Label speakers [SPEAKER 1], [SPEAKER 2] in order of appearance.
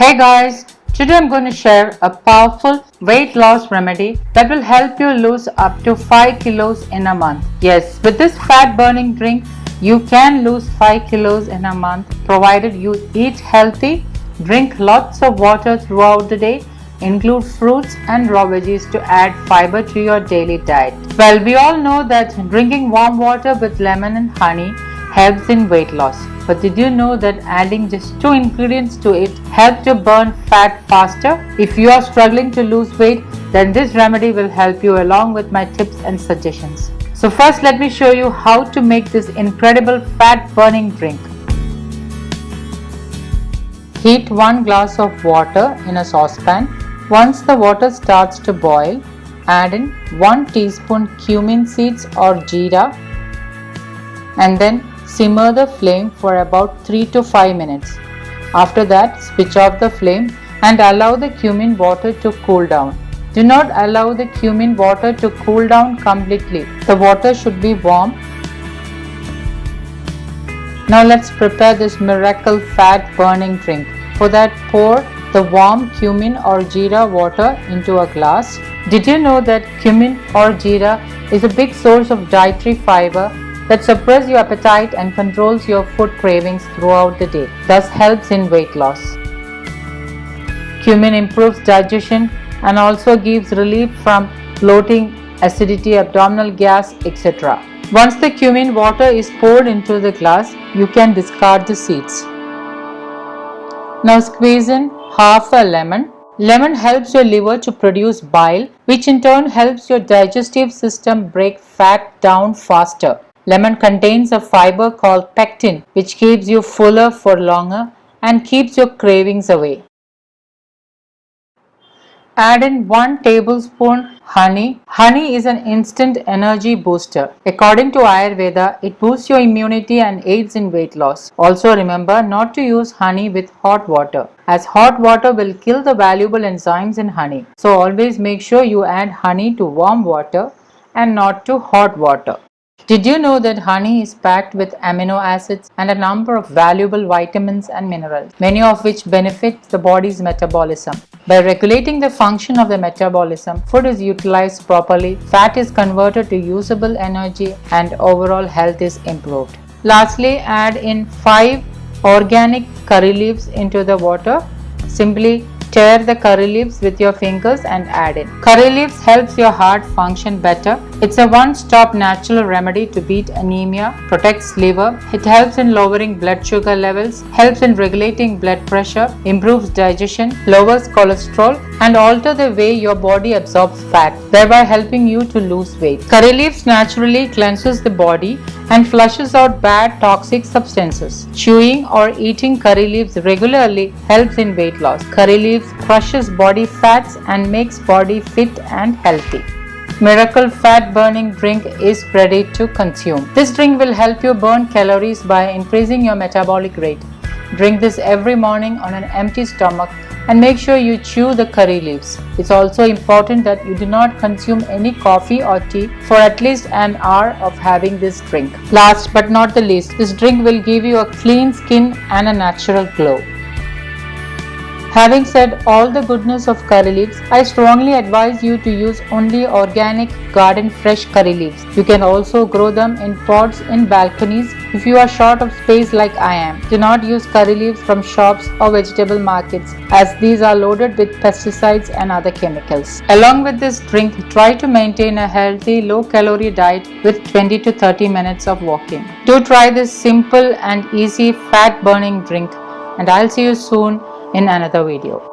[SPEAKER 1] Hey guys, today I'm going to share a powerful weight loss remedy that will help you lose up to 5 kilos in a month. Yes, with this fat burning drink, you can lose 5 kilos in a month provided you eat healthy, drink lots of water throughout the day, include fruits and raw veggies to add fiber to your daily diet. Well, we all know that drinking warm water with lemon and honey helps in weight loss. But did you know that adding just 2 ingredients to it helps you burn fat faster? If you are struggling to lose weight, then this remedy will help you along with my tips and suggestions. So first let me show you how to make this incredible fat burning drink. Heat 1 glass of water in a saucepan. Once the water starts to boil, add in 1 teaspoon cumin seeds or jeera and then simmer the flame for about 3 to 5 minutes. After that, switch off the flame and allow the cumin water to cool down. Do not allow the cumin water to cool down completely. The water should be warm. Now let's prepare this miracle fat burning drink. For that, pour the warm cumin or jeera water into a glass. Did you know that cumin or jeera is a big source of dietary fiber that suppresses your appetite and controls your food cravings throughout the day, thus helps in weight loss. Cumin improves digestion and also gives relief from bloating, acidity, abdominal gas, etc. Once the cumin water is poured into the glass, you can discard the seeds. Now squeeze in half a lemon. Lemon helps your liver to produce bile, which in turn helps your digestive system break fat down faster. Lemon contains a fiber called pectin, which keeps you fuller for longer and keeps your cravings away. Add in 1 tablespoon honey. Honey is an instant energy booster. According to Ayurveda, it boosts your immunity and aids in weight loss. Also remember not to use honey with hot water, as hot water will kill the valuable enzymes in honey. So always make sure you add honey to warm water and not to hot water. Did you know that honey is packed with amino acids and a number of valuable vitamins and minerals, many of which benefit the body's metabolism? By regulating the function of the metabolism, food is utilized properly, fat is converted to usable energy, and overall health is improved. Lastly, add in 5 organic curry leaves into the water. Simply tear the curry leaves with your fingers and add in. Curry leaves helps your heart function better. It's a one-stop natural remedy to beat anemia, protects liver. It helps in lowering blood sugar levels, helps in regulating blood pressure, improves digestion, lowers cholesterol, and alter the way your body absorbs fat, thereby helping you to lose weight. Curry leaves naturally cleanses the body and flushes out bad toxic substances. Chewing or eating curry leaves regularly helps in weight loss. Curry leaves crushes body fats and makes body fit and healthy. Miracle fat burning drink is ready to consume. This drink will help you burn calories by increasing your metabolic rate. Drink this every morning on an empty stomach and make sure you chew the curry leaves. It's also important that you do not consume any coffee or tea for at least an hour of having this drink. Last but not the least, this drink will give you a clean skin and a natural glow. Having said all the goodness of curry leaves, I strongly advise you to use only organic garden fresh curry leaves. You can also grow them in pots in balconies if you are short of space like I am. Do not use curry leaves from shops or vegetable markets, as these are loaded with pesticides and other chemicals. Along with this drink, try to maintain a healthy low-calorie diet with 20 to 30 minutes of walking. Do try this simple and easy fat burning drink, and I'll see you soon in another video.